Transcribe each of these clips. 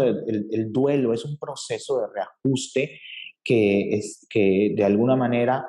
el duelo es un proceso de reajuste que de alguna manera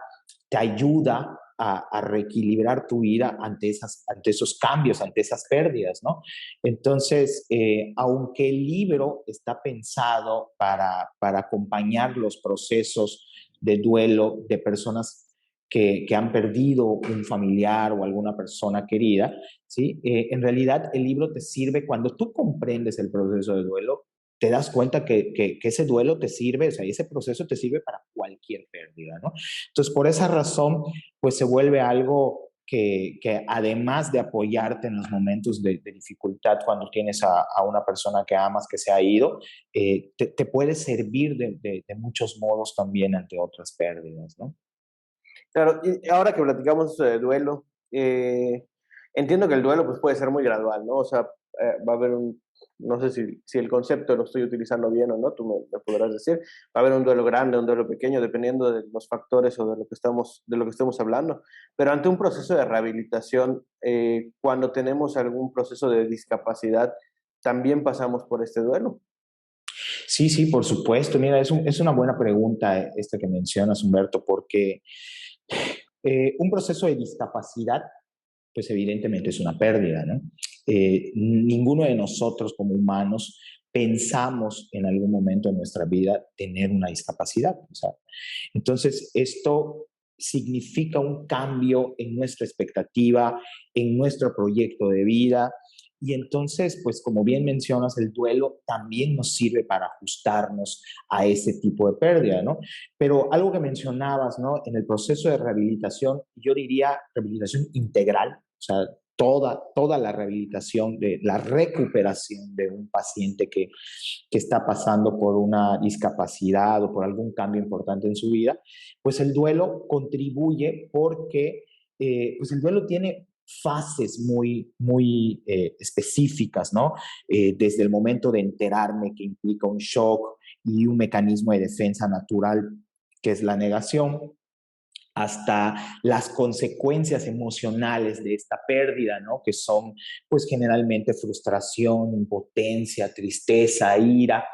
te ayuda a reequilibrar tu vida ante esos cambios, ante esas pérdidas, ¿no? Entonces, aunque el libro está pensado para acompañar los procesos de duelo de personas que han perdido un familiar o alguna persona querida, ¿sí? En realidad el libro te sirve cuando tú comprendes el proceso de duelo, te das cuenta que ese duelo te sirve, o sea, ese proceso te sirve para cualquier pérdida, ¿no? Entonces, por esa razón, pues se vuelve algo que además de apoyarte en los momentos de dificultad cuando tienes a una persona que amas que se ha ido, te puede servir de muchos modos también ante otras pérdidas, ¿no? Claro, y ahora que platicamos de duelo, entiendo que el duelo pues, puede ser muy gradual, ¿no? O sea, va a haber un, no sé si el concepto lo estoy utilizando bien o no, tú me podrás decir, va a haber un duelo grande, un duelo pequeño, dependiendo de los factores o de lo que estemos hablando. Pero ante un proceso de rehabilitación, cuando tenemos algún proceso de discapacidad, también pasamos por este duelo. Sí, sí, por supuesto. Mira, es una buena pregunta esta que mencionas, Humberto, porque un proceso de discapacidad, pues evidentemente es una pérdida, ¿no? Ninguno de nosotros como humanos pensamos en algún momento de nuestra vida tener una discapacidad. O sea, entonces, esto significa un cambio en nuestra expectativa, en nuestro proyecto de vida. Y entonces, pues como bien mencionas, el duelo también nos sirve para ajustarnos a ese tipo de pérdida, ¿no? Pero algo que mencionabas, ¿no? En el proceso de rehabilitación, yo diría rehabilitación integral, o sea, toda la rehabilitación, de la recuperación de un paciente que está pasando por una discapacidad o por algún cambio importante en su vida, pues el duelo contribuye porque pues el duelo tiene fases muy específicas, ¿no? Desde el momento de enterarme que implica un shock y un mecanismo de defensa natural que es la negación, hasta las consecuencias emocionales de esta pérdida, ¿no? Que son, pues, generalmente frustración, impotencia, tristeza, ira.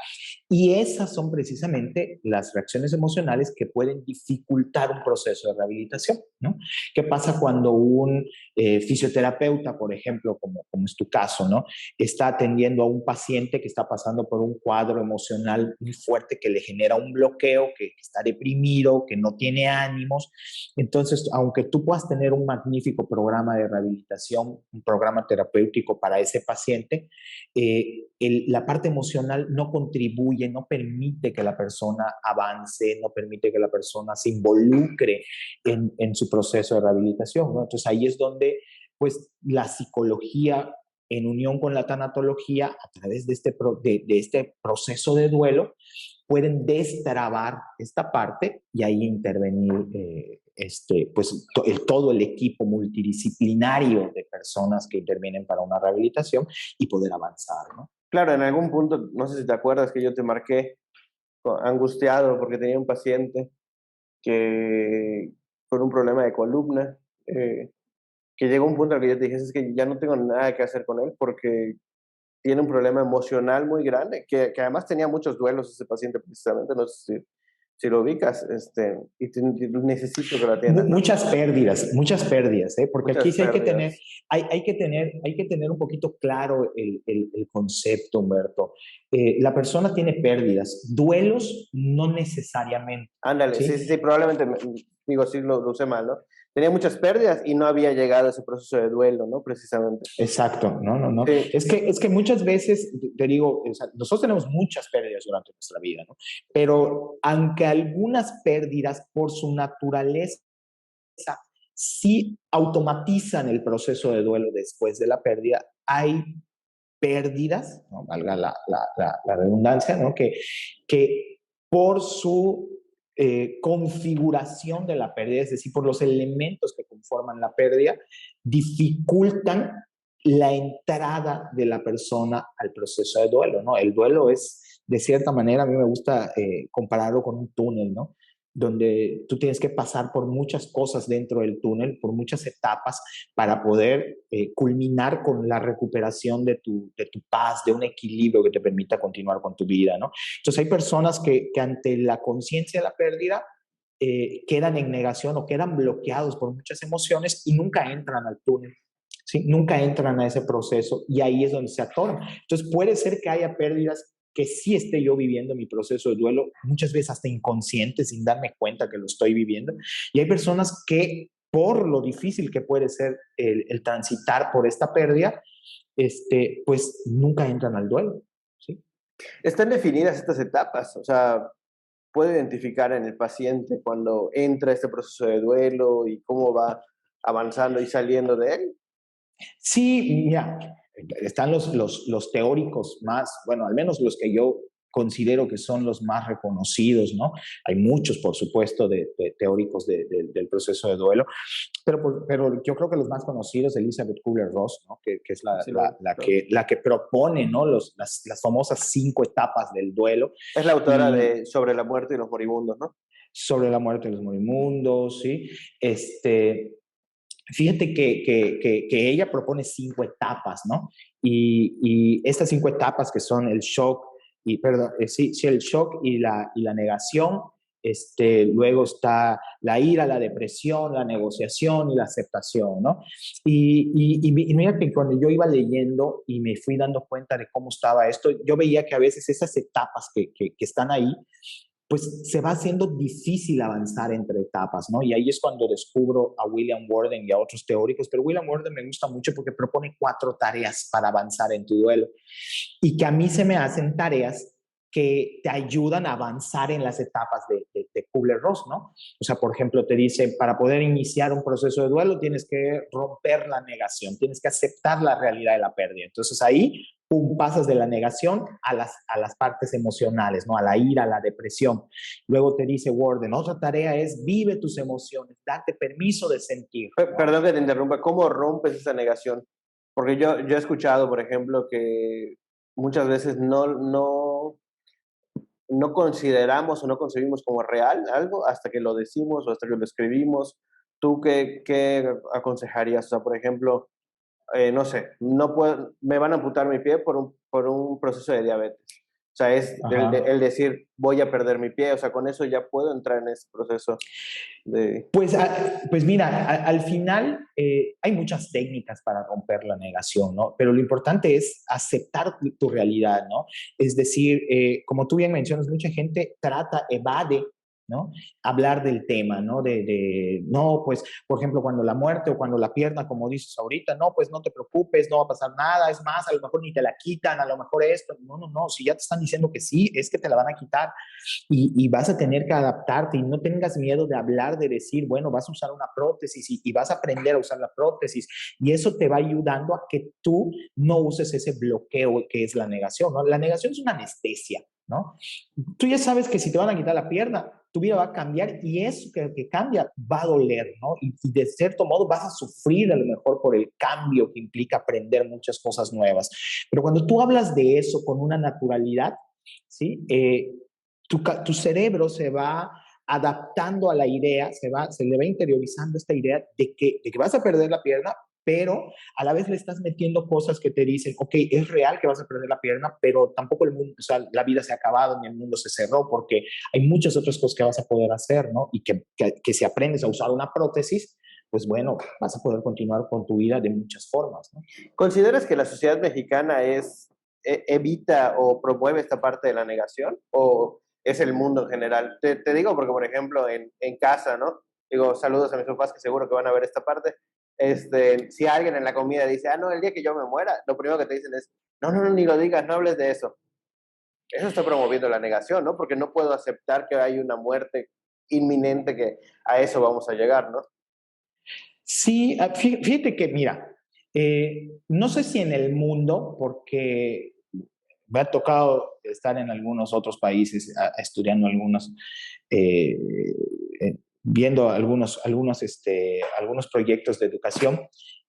Y esas son precisamente las reacciones emocionales que pueden dificultar un proceso de rehabilitación, ¿no? ¿Qué pasa cuando un fisioterapeuta, por ejemplo, como es tu caso, ¿no? Está atendiendo a un paciente que está pasando por un cuadro emocional muy fuerte que le genera un bloqueo, que está deprimido, que no tiene ánimos? Entonces, aunque tú puedas tener un magnífico programa de rehabilitación, un programa terapéutico para ese paciente, la parte emocional no contribuye, no permite que la persona avance, no permite que la persona se involucre en su proceso de rehabilitación, ¿no? Entonces ahí es donde pues la psicología en unión con la tanatología a través de este proceso de duelo pueden destrabar esta parte y ahí intervenir pues todo el equipo multidisciplinario de personas que intervienen para una rehabilitación y poder avanzar, ¿no? Claro, en algún punto, no sé si te acuerdas que yo te marqué angustiado porque tenía un paciente que con un problema de columna, que llegó un punto al que yo te dije, es que ya no tengo nada que hacer con él porque tiene un problema emocional muy grande, que además tenía muchos duelos ese paciente precisamente, no sé si lo ubicas, y necesito que lo atiendan, ¿no? Muchas pérdidas, ¿eh? Porque aquí Muchas sí pérdidas. hay que tener un poquito claro el concepto, Humberto. La persona tiene pérdidas, duelos no necesariamente, Ándale, sí, ¿sí? sí, sí, probablemente, digo, sí lo usé mal, ¿no? Tenía muchas pérdidas y no había llegado a ese proceso de duelo, ¿no? Precisamente. Exacto, no, no, no. Sí, Es que muchas veces, te digo, o sea, nosotros tenemos muchas pérdidas durante nuestra vida, ¿no? Pero aunque algunas pérdidas por su naturaleza sí automatizan el proceso de duelo después de la pérdida, hay pérdidas, ¿no? Valga la redundancia, ¿no? Que por su configuración de la pérdida, es decir, por los elementos que conforman la pérdida, dificultan la entrada de la persona al proceso de duelo, ¿no? El duelo es, de cierta manera, a mí me gusta compararlo con un túnel, ¿no? donde tú tienes que pasar por muchas cosas dentro del túnel, por muchas etapas para poder culminar con la recuperación de tu paz, de un equilibrio que te permita continuar con tu vida, ¿no? Entonces hay personas que ante la conciencia de la pérdida quedan en negación o quedan bloqueados por muchas emociones y nunca entran al túnel. ¿Sí? Nunca entran a ese proceso y ahí es donde se atoran. Entonces puede ser que haya pérdidas que sí esté yo viviendo mi proceso de duelo, muchas veces hasta inconsciente, sin darme cuenta que lo estoy viviendo. Y hay personas que por lo difícil que puede ser el transitar por esta pérdida, pues nunca entran al duelo. ¿Sí? ¿Están definidas estas etapas? O sea, ¿puede identificar en el paciente cuando entra este proceso de duelo y cómo va avanzando y saliendo de él? Sí, mira, están los teóricos más, bueno, al menos los que yo considero que son los más reconocidos, ¿no? Hay muchos, por supuesto, de teóricos del proceso de duelo, pero yo creo que los más conocidos, Elizabeth Kubler-Ross, ¿no? Que es Sí, lo, la que propone, ¿no? Las famosas 5 etapas del duelo. es la autora Y de Sobre la muerte y los moribundos, ¿no? sobre la muerte de los morimundos, ¿sí? Fíjate que ella propone 5 etapas, ¿no? Y estas 5 etapas que son el shock, perdón, sí, sí, el shock y la negación, luego está la ira, la depresión, la negociación y la aceptación, ¿no? Y mira que cuando yo iba leyendo y me fui dando cuenta de cómo estaba esto, yo veía que a veces esas etapas que están ahí, pues se va haciendo difícil avanzar entre etapas, ¿no? Y ahí es cuando descubro a William Worden y a otros teóricos, pero William Worden me gusta mucho porque propone 4 tareas para avanzar en tu duelo y que a mí se me hacen tareas que te ayudan a avanzar en las etapas de Kubler-Ross, ¿no? O sea, por ejemplo, te dice, para poder iniciar un proceso de duelo tienes que romper la negación, tienes que aceptar la realidad de la pérdida. Entonces ahí, pum, pasas de la negación a las partes emocionales, ¿no? A la ira, a la depresión. Luego te dice Worden, otra tarea es vive tus emociones, date permiso de sentir, ¿no? Perdón que te interrumpa, ¿cómo rompes esa negación? Porque yo he escuchado, por ejemplo, que muchas veces no consideramos o no concebimos como real algo hasta que lo decimos o hasta que lo escribimos. ¿Tú qué aconsejarías? O sea, por ejemplo, no sé, no puedo, me van a amputar mi pie por un proceso de diabetes. O sea, es Ajá. el decir, voy a perder mi pie, o sea, con eso ya puedo entrar en ese proceso de... Pues, pues mira, al final hay muchas técnicas para romper la negación, ¿no? Pero lo importante es aceptar tu realidad, ¿no? Es decir, como tú bien mencionas, mucha gente evade, ¿no? Hablar del tema, ¿no? No, pues, por ejemplo, cuando la muerte o cuando la pierna, como dices ahorita, no, pues no te preocupes, no va a pasar nada, es más, a lo mejor ni te la quitan, a lo mejor esto, no, no, no, si ya te están diciendo que sí, es que te la van a quitar y vas a tener que adaptarte y no tengas miedo de hablar, de decir, bueno, vas a usar una prótesis y vas a aprender a usar la prótesis y eso te va ayudando a que tú no uses ese bloqueo que es la negación, ¿no? La negación es una anestesia, ¿no? Tú ya sabes que si te van a quitar la pierna, tu vida va a cambiar y eso que cambia va a doler, ¿no? Y de cierto modo vas a sufrir a lo mejor por el cambio que implica aprender muchas cosas nuevas. Pero cuando tú hablas de eso con una naturalidad, ¿sí? Tu cerebro se va adaptando a la idea, se le va interiorizando esta idea de que vas a perder la pierna, pero a la vez le estás metiendo cosas que te dicen, ok, es real que vas a perder la pierna, pero tampoco el mundo, o sea, la vida se ha acabado ni el mundo se cerró, porque hay muchas otras cosas que vas a poder hacer, ¿no? Y que si aprendes a usar una prótesis, pues bueno, vas a poder continuar con tu vida de muchas formas, ¿no? ¿Consideras que la sociedad mexicana evita o promueve esta parte de la negación? ¿O es el mundo en general? Te digo porque, por ejemplo, en casa, ¿no? Digo, saludos a mis papás que seguro que van a ver esta parte. Si alguien en la comida dice, ah, no, el día que yo me muera, lo primero que te dicen es, no, no, no, ni lo digas, no hables de eso. Eso está promoviendo la negación, ¿no? Porque no puedo aceptar que hay una muerte inminente, que a eso vamos a llegar, ¿no? Sí, fíjate que, mira, no sé si en el mundo, porque me ha tocado estar en algunos otros países estudiando algunos, eh, viendo algunos proyectos de educación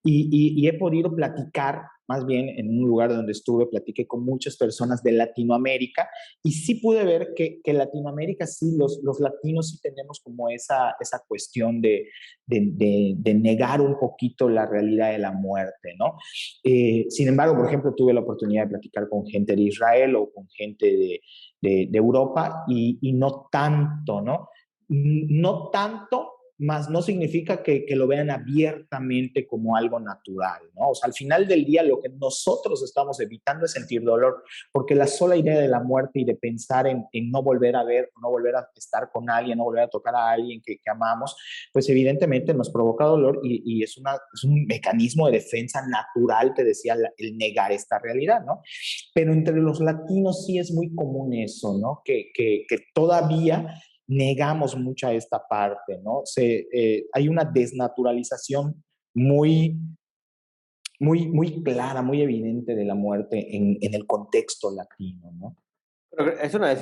y he podido platicar, más bien en un lugar donde estuve, platiqué con muchas personas de Latinoamérica y sí pude ver que Latinoamérica sí, los latinos sí tenemos como esa cuestión de negar un poquito la realidad de la muerte, ¿no? Sin embargo, por ejemplo, tuve la oportunidad de platicar con gente de Israel o con gente de Europa y no tanto, ¿no? No tanto, más no significa que lo vean abiertamente como algo natural, ¿no? O sea, al final del día lo que nosotros estamos evitando es sentir dolor, porque la sola idea de la muerte y de pensar en no volver a ver, no volver a estar con alguien, no volver a tocar a alguien que amamos, pues evidentemente nos provoca dolor y es un mecanismo de defensa natural, te decía, el negar esta realidad, ¿no? Pero entre los latinos sí es muy común eso, ¿no? Que todavía negamos mucha esta parte, ¿no? Hay una desnaturalización muy, muy clara, muy evidente de la muerte en el contexto latino, ¿no? Pero es una